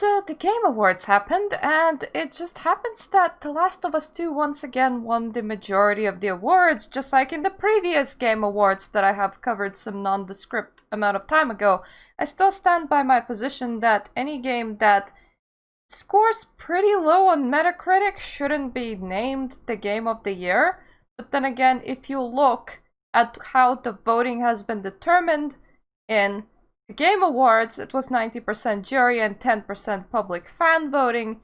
So the Game Awards happened, and it just happens that The Last of Us 2 once again won the majority of the awards, just like in the previous Game Awards that I have covered some nondescript amount of time ago. I still stand by my position that any game that scores pretty low on Metacritic shouldn't be named the Game of the Year. But then again, if you look at how the voting has been determined in the Game Awards, it was 90% jury and 10% public fan voting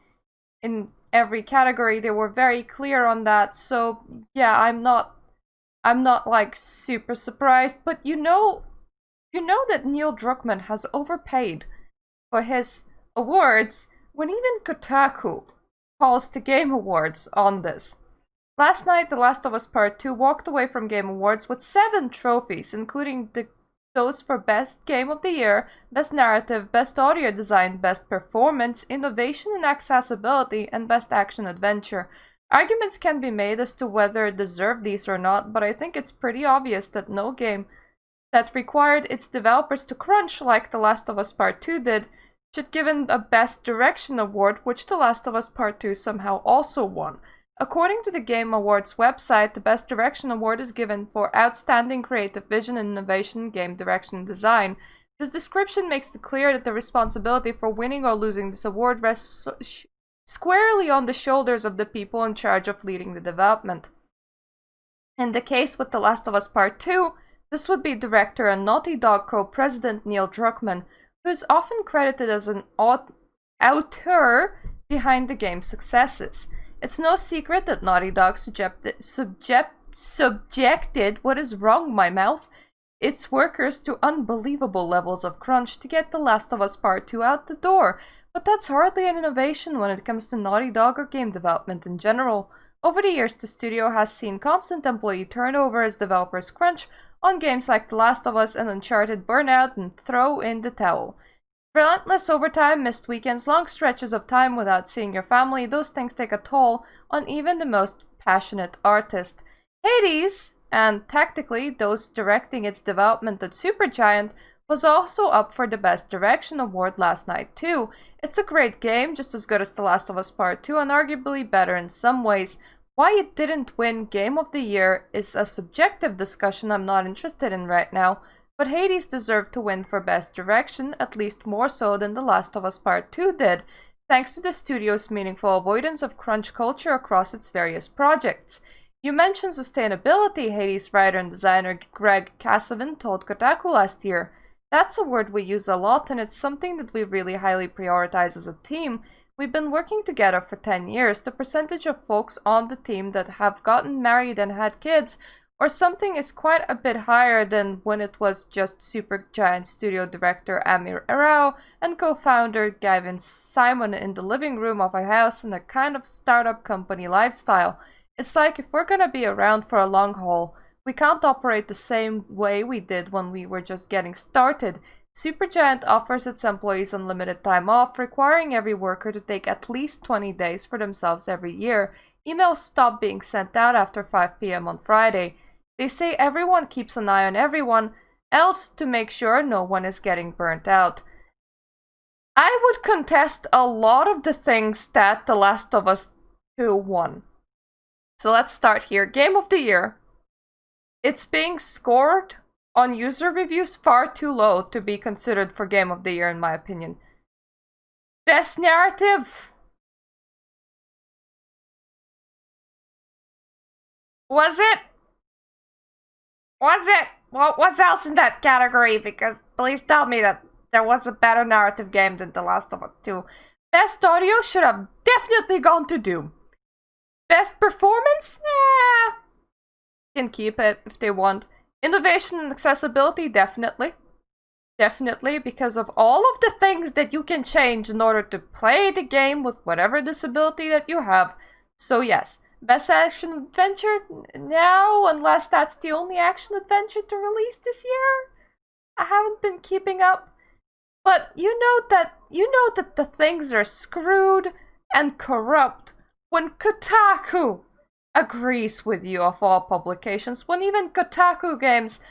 in every category. They were very clear on that. So yeah, I'm not like super surprised, but you know that Neil Druckmann has overpaid for his awards when even Kotaku calls the Game Awards on this. Last night, The Last of Us Part 2 walked away from Game Awards with 7 trophies, including those for Best Game of the Year, Best Narrative, Best Audio Design, Best Performance, Innovation and Accessibility, and Best Action Adventure. Arguments can be made as to whether it deserved these or not, but I think it's pretty obvious that no game that required its developers to crunch like The Last of Us Part 2 did should given a Best Direction award, which The Last of Us Part 2 somehow also won. According to the Game Awards website, the Best Direction Award is given for outstanding creative vision and innovation in game direction and design. This description makes it clear that the responsibility for winning or losing this award rests squarely on the shoulders of the people in charge of leading the development. In the case with The Last of Us Part 2, this would be director and Naughty Dog co-president Neil Druckmann, who is often credited as an auteur behind the game's successes. It's no secret that Naughty Dog subjected its workers to unbelievable levels of crunch to get The Last of Us Part 2 out the door, but that's hardly an innovation when it comes to Naughty Dog or game development in general. Over the years, the studio has seen constant employee turnover as developers crunch on games like The Last of Us and Uncharted burn out and throw in the towel. Relentless overtime, missed weekends, long stretches of time without seeing your family, those things take a toll on even the most passionate artist. Hades, and tactically those directing its development at Supergiant, was also up for the Best Direction award last night too. It's a great game, just as good as The Last of Us Part 2 and arguably better in some ways. Why it didn't win Game of the Year is a subjective discussion I'm not interested in right now. But Hades deserved to win for Best Direction, at least more so than The Last of Us Part 2 did, thanks to the studio's meaningful avoidance of crunch culture across its various projects. You mentioned sustainability, Hades writer and designer Greg Kasavin told Kotaku last year. That's a word we use a lot, and it's something that we really highly prioritize as a team. We've been working together for 10 years. The percentage of folks on the team that have gotten married and had kids or something is quite a bit higher than when it was just Supergiant studio director Amir Arao and co-founder Gavin Simon in the living room of a house in a kind of startup company lifestyle. It's like if we're gonna be around for a long haul, we can't operate the same way we did when we were just getting started. Supergiant offers its employees unlimited time off, requiring every worker to take at least 20 days for themselves every year. Emails stop being sent out after 5 p.m. on Friday. They say everyone keeps an eye on everyone else to make sure no one is getting burnt out. I would contest a lot of the things that The Last of Us 2 won. So let's start here. Game of the Year. It's being scored on user reviews far too low to be considered for Game of the Year in my opinion. Best Narrative. Was it? What was else in that category? Because please tell me that there was a better narrative game than The Last of Us 2. Best Audio should have definitely gone to Doom. Best Performance? Can keep it if they want. Innovation and Accessibility? Definitely. Definitely, because of all of the things that you can change in order to play the game with whatever disability that you have. So yes. Best Action Adventure? No, unless that's the only action adventure to release this year. I haven't been keeping up. But you know that the things are screwed and corrupt when Kotaku agrees with you of all publications, when even Kotaku Games,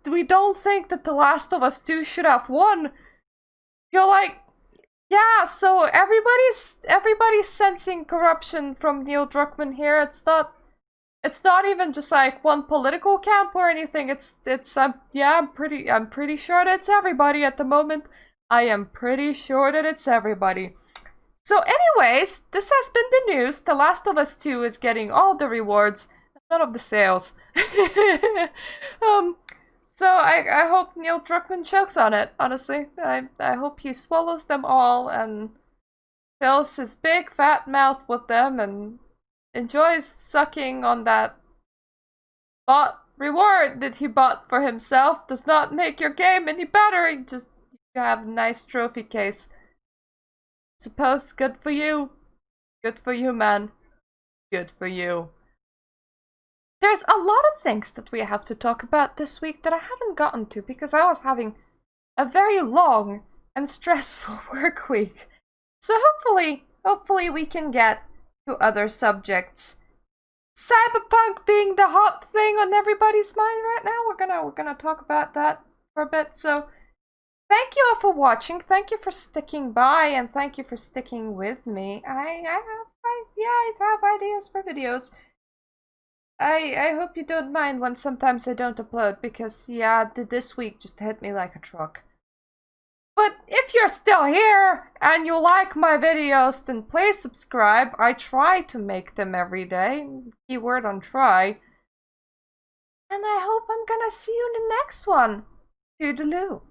we don't think that The Last of Us 2 should have won. You're like, Yeah, so everybody's sensing corruption from Neil Druckmann here. It's not even just like one political camp or anything. It's yeah, I'm pretty sure that it's everybody at the moment. I am pretty sure that it's everybody. So anyways, this has been the news. The Last of Us 2 is getting all the rewards, none of the sales. um so I hope Neil Druckmann chokes on it, honestly. I hope he swallows them all and fills his big fat mouth with them and enjoys sucking on that bought reward that he bought for himself. Does not make your game any better. You just have a nice trophy case. Suppose good for you. Good for you, man. Good for you. There's a lot of things that we have to talk about this week that I haven't gotten to because I was having a very long and stressful work week. So hopefully we can get to other subjects. Cyberpunk being the hot thing on everybody's mind right now. We're gonna talk about that for a bit. So thank you all for watching. Thank you for sticking by, and thank you for sticking with me. I have ideas for videos. I hope you don't mind when sometimes I don't upload because yeah, this week just hit me like a truck. But if you're still here and you like my videos, then please subscribe. I try to make them every day. Keyword on try. And I hope I'm gonna see you in the next one. Toodaloo.